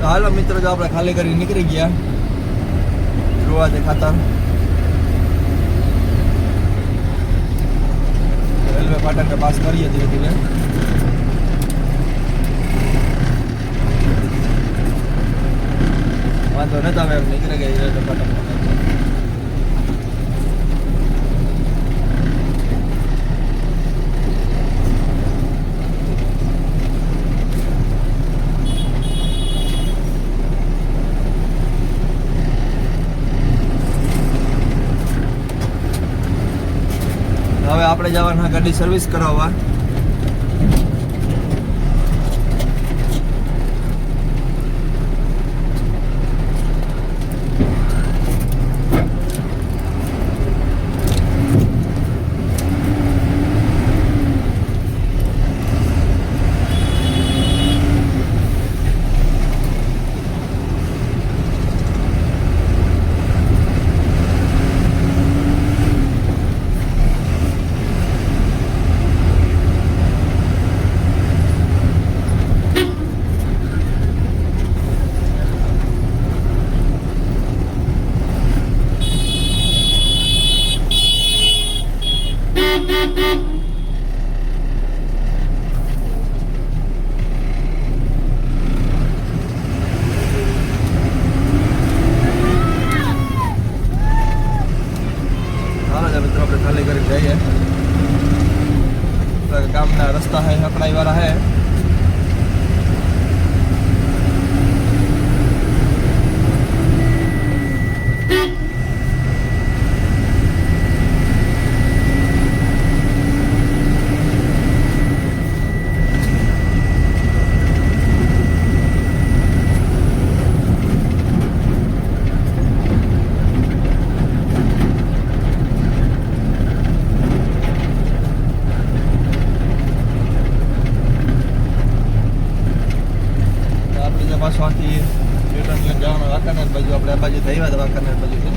હાલો મિત્રો, જો આપણે ખાલી કરી નીકળી ગયા ધ્રુવાજે ખાતર રેલવે ફાટકને પાસ કરીએ ધીરે ધીરે. વાંધો નથી આવે એમ નીકળી ગઈ રેલવે ફાટક. હવે આપણે જવાના ગાડી સર્વિસ કરાવવા. મિત્રો આપણે ખાલી કરી જઈએ. ગામના રસ્તા હે હકડાઈ વાળા હે. પાછળથી રિટર્ન લઈને જવાનું વાંકાનેર બાજુ. આપણે આ બાજુ થઈ આવ્યા વાંકાનેર બાજુ છે.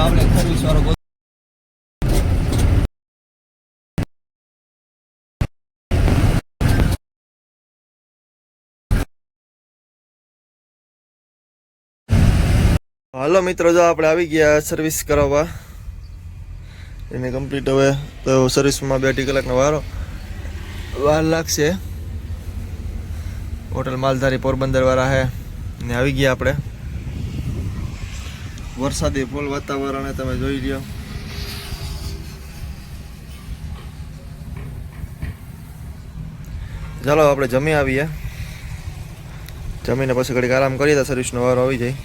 આપણે સર્વિસ વાળો હાલો મિત્રો, જો આપણે આવી ગયા સર્વિસ કરાવવા. એને કમ્પ્લીટ હવે તો સર્વિસમાં 2 કલાકનો વાર લાગશે. હોટલ માલધારી પોરબંદર વાળા હે ને આવી ગયા આપણે. વરસાદી ફૂલ વાતાવરણ તમે જોઈ લ્યો. ચાલો આપણે જમી આવીએ. જમીને પછી ઘડીક આરામ કરીએ તો સર્વિસનો વારો આવી જાય.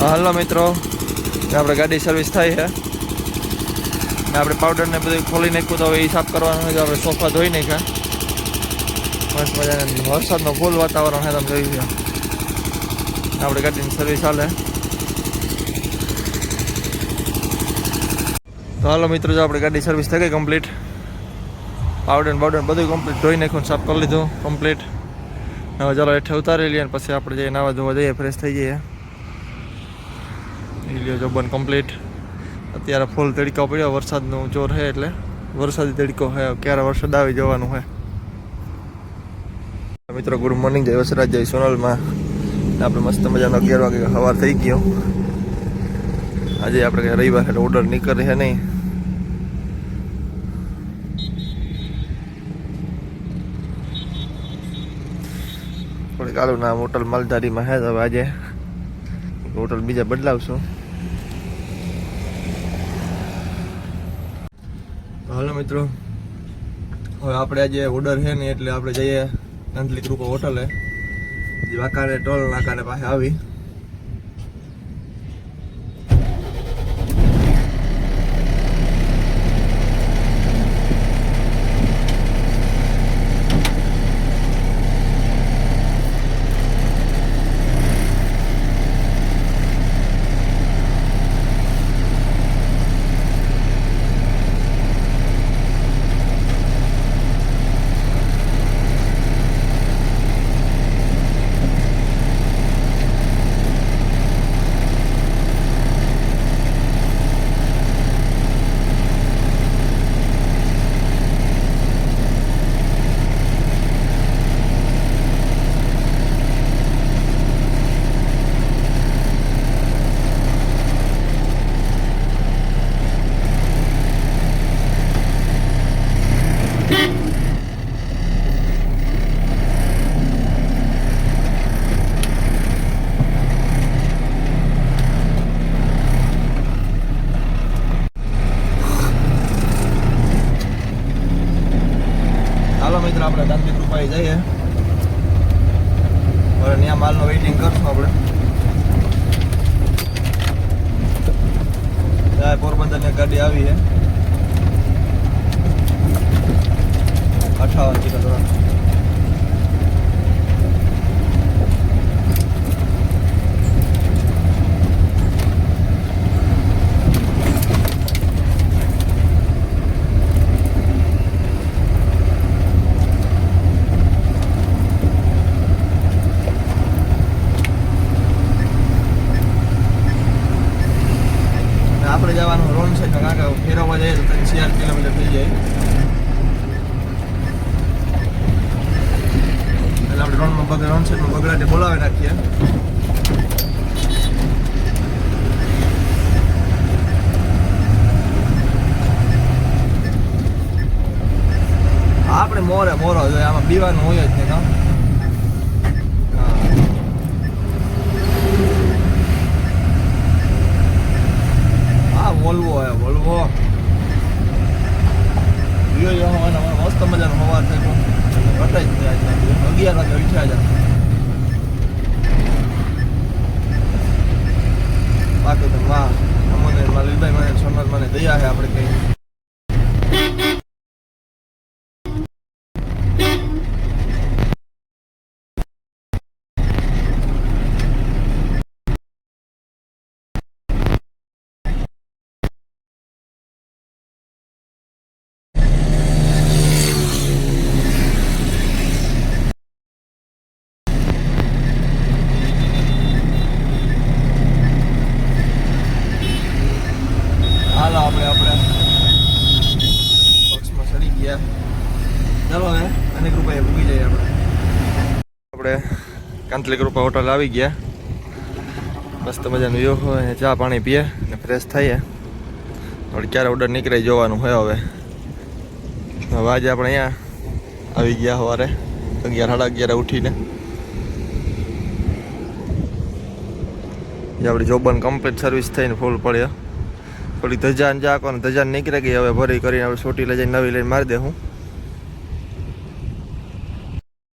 હાલો મિત્રો, આપણે ગાડી સર્વિસ થાય છે. આપણે પાવડર ને બધું ખોલી નાખ્યું તો હવે એ સાફ કરવાનું હોય. આપણે સોફા ધોઈ નાખ્યા. મસ્ત મજાના વરસાદનો ફૂલ વાતાવરણ છે, તમે જોઈ લો. આપણે ગાડીની સર્વિસ હાલે. તો હાલો મિત્રો, જો આપણે ગાડી સર્વિસ થઈ ગઈ કમ્પ્લીટ. પાવડર બાવડર બધું કમ્પ્લીટ ધોઈ નાખ્યું, સાફ કરી લીધું કમ્પ્લીટ. હવે ચાલો હેઠે ઉતારી લઈએ અને પછી આપણે જઈએ નાવા ધોવા જઈએ, ફ્રેશ થઈ જઈએ. લ્યો જોબન કમ્પ્લીટ. અત્યારે ફૂલ તડકો પડ્યો, વરસાદનું જોર છે એટલે વરસાદી તડકો છે. ક્યારે વરસાદ આવી જવાનું છે. મિત્રો ગુડ મોર્નિંગ, જય વસરાજ, જય સોનલમાં. આપણે મસ્ત મજાનો 11 વાગે સવાર થઈ ગયો. આજે આપણે કંઈ રવિવાર એટલે ઓર્ડર નીકળે છે નહીં. થોડીક આલું નામ હોટલ માલધારીમાં છે. હવે આજે હોટલ બીજા બદલાવશું. હાલો મિત્રો, હવે આપણે આજે ઓર્ડર છે ને એટલે આપણે જઈએ કાંતલી કૃપા હોટલે. વાંકાને ટોલ નાકાને પાસે આવી. મિત્રો આપણે કાંતલી કૃપાએ જઈએ. હવે ત્યાં માલનો વેઇટિંગ કરશું આપણે. ત્યાં પોરબંદરની ગાડી આવી છે 58 કિલો. આપણે જવાનું રોડ સાઈડમાં, કારણ કે ફેરવવા જઈએ તો 4 કિલોમીટર થઈ જાય. એટલે આપણે રોડ સાઈડમાં બગડાટે બોલાવી નાખીએ. આપણે મોરો જોઈએ, આમાં પીવાનું હોય જ નહીં. વોલ્વો હે વોલ્વો. મસ્ત મજાનો હવા થયો. ઘટાઈ જ થયા 11 વાગે ઉઠ્યા હતા. બાકી તો અમને લીલભાઈ મને સોનલ મને દયા છે આપણે કઈ. આપણે બોક્સમાં ચડી ગયા. ચાલો હવે અનેક રૂપિયા ભૂગી જઈએ. આપણે કાંતલી કૃપા હોટલ આવી ગયા. મસ્ત મજાનું વ્યૂ હોય, ચા પાણી પીએ ને ફ્રેશ થઈએ. આપણે ક્યારે ઓર્ડર નીકળાઈ જોવાનું હોય. હવે આજે આપણે અહીંયા આવી ગયા સવારે 11 સાડા 11 ઉઠીને. આપણી જોબન કમ્પ્લીટ સર્વિસ થઈને ફૂલ પડ્યો. થોડી ધજાન જાકો ને ધજાન નીકળી ગઈ. હવે ભરી કરીને આપણે સોટી લઈ જઈને નવી લઈને મારી દે હું.